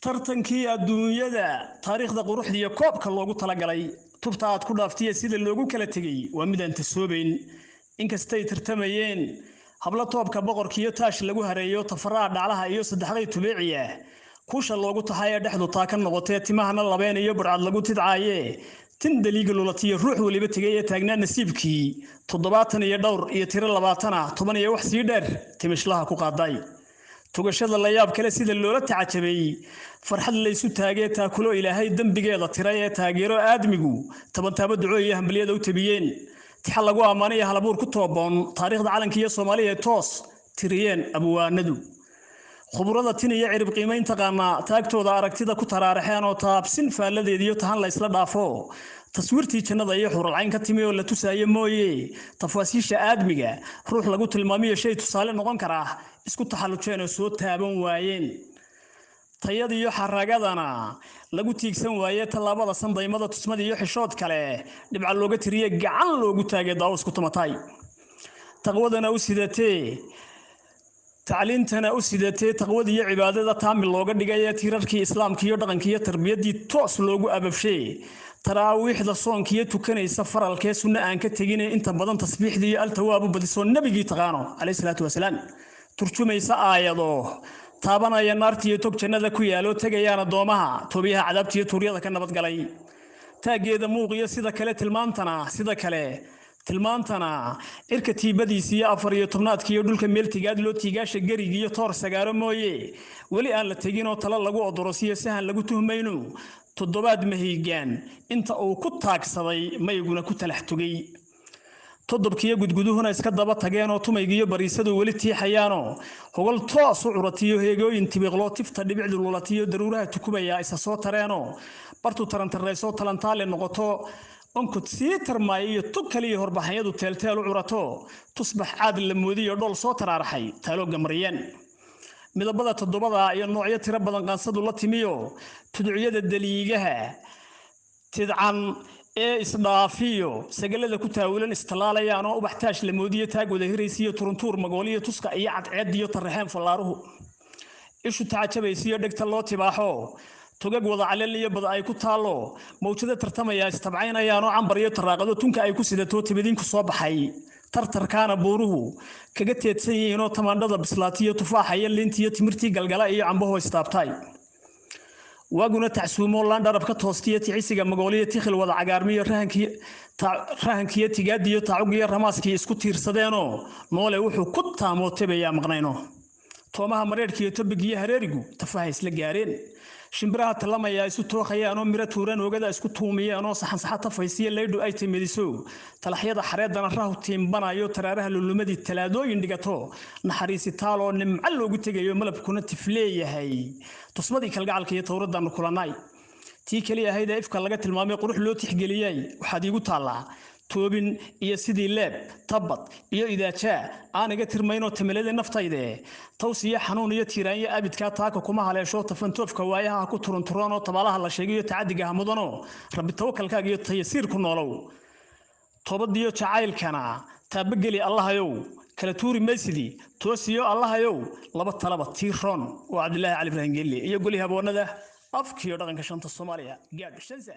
tartankii adduunyada taariikhda quruxda iyo koobka loogu talagalay tubta aad ku dhaaftay sida loogu kala tagay waa mid aan tasoobayn inkastay tartamayeen habla toobka boqorkiyo taash lagu hareeyo tafaraa dhaclaha iyo saddexday tubeeciya kuusha loogu tahay dhexdu taa ka noqotay timahana labeen iyo burcad lagu tidcaaye tin daliiga lulatiyo ruux waliba tagay taagnaa nasiibkii 70 iyo dhowr iyo tiro 20 10 iyo wax sii dheer timishlaha ku qaaday tugashada la yaab kale sida loola tacajabay farxad la isu taagay taakulo ilaahay dambigeeda tiray ee taageero aadmigu tabantaaba duco iyo hambaliyada u tabiyeen tixal lagu amaanay halabuur ku tooboon taariikhda calanka iyo Soomaaliya toos tiriyeen abwaanadu khuburada tin iyo cirib qiimeynta qaana taagtooda aragtida ku taraaraxeen oo taabsin faaladeediyo tahan la isla dhaafo taswiirtii jannada iyo xuralcayn ka timi oo la tusaayo mooyee tafaasiisha aadmiga ruux lagu tilmaamiyo shay tusaale noqon kara isku taxallujeen oo soo taaban waayeen tayada iyo xaragadana lagu tiigsan waaye talaabada sandaymada tusmada iyo xishood kale dhibca looga tiriyay gacan loogu taagay daawis ku tumatay taqwadana u sidatee تعليمتنا أسدتي تقوى عبادة تامل لوجا دقيقة تيراركي إسلام كيو دقن كيو تربية دي توس لوجو أبفشي تراويح الصون كيو تكني سفر الكيس سنة أنك تجيني أنت بدن تصبيح دي التواب بديسون النبي تغانو عليه الصلاة والسلام ترجمة يساء آياده تابنا ينارتي توك جنة كويالو تجيانا دومها توبيها عذابتي توريا كنا بتقلي تاجي ذا موقيا سيدا كله تلمانتنا سيدا كله tilmaantana irkatii badiisiya 14 dhulka meel tigaad loo tiigaasha garigiyo toor sagaaro mooye wali aan la tagin oo tala lagu odorosiyo sahan lagu tuhmayno toddobaad mahiigaan inta uu ku taagsaday mayguna ku talax tugay todobkiyo gudguduhuna iska daba tageen oo tumaygiyo bariisadu wali tiixayaano hogol toos u curatiyo heegooyin tibiqloo tifta dhibicdu lulatiyo daruuraha tukubaya isa soo tareeno bartu tarantarayso talantaale noqoto أنكو تسيتر مايو تكلي هربحيادو تلتالو عراتو تصبح عاد لمودي دول صوت رارحي تالو قمريان مدبدا تدبدا يا نوعيه تربدان قانصدو لا تيميو تدعيده دليغها تدعن ee isdhaafiyo sagalada ku taawulan istalaalayaan oo ubaxtaash lamoodiyo taagooda hiraysiyo turuntuur magooliyo tuska iyo cadceediyo tarxeen falaaruhu ishu taajabaysiyo dhigta loo tibaaxo togag wada calaliyo bad ay ku taalo mawjada tartamaya istabcaynayaan oo cambar iyo taraaqado tunka ay ku sidato tibidinku soo baxay tartarkaana buuruhu kaga teedsan yihiin oo tamaandhada bislaatiyo tufaaxaya lintiyo timirtii galgala iyo cambaho istaabtay waaguna tacsuumo laan dharabka toostiyo ticiisiga magooliyo tikhil wada cagaarmiyo rahankiyo tigaadiyo taacugiyo ramaaskii isku tiirsadeenoo noole wuxuu ku taamootebaya maqnayno toomaha mareerkiyo tobigiyo hareerigu tafaha isla gaareen shimbiraha talamaya isu tookhayaan oo mira tuuran oogada isku tuumiyeen oo saxan saxa tafaysiyo leeydhu ay timidayso talaxyada xareedana raahu tiimbanayo taraaraha lulumadii talaadooyin dhigato naxariisi taal oo nimca loogu tegayo malabkuna tifleeyahay tusmadii kalgacalka iyo tawradan kulanay tii kaliya ahayd ifka laga tilmaamay qurux loo tixgeliyay waxaad igu taalaa toobin iyo sidii leeb tabad iyo idaaja aanaga tirmayno tamalada naftayde tawsiya xanuun iyo tiiraanya abidka taaka kuma haleesho tafantoofka waayaha ku turunturoon oo tabalaha la sheegayo taadiga mudano rabbi tawakkalkaaga iyo tayasiir ku noolow toobadiyo jacaylkana taabageli allahayow kala tuuri meysidi toosiyo allahayow laba talaba tiiron oo Cabdilaahi Cali Ibrahim Geelle iyo goli haboonada afkiyo dhaqanka shanta Soomaaliya gaadh shansa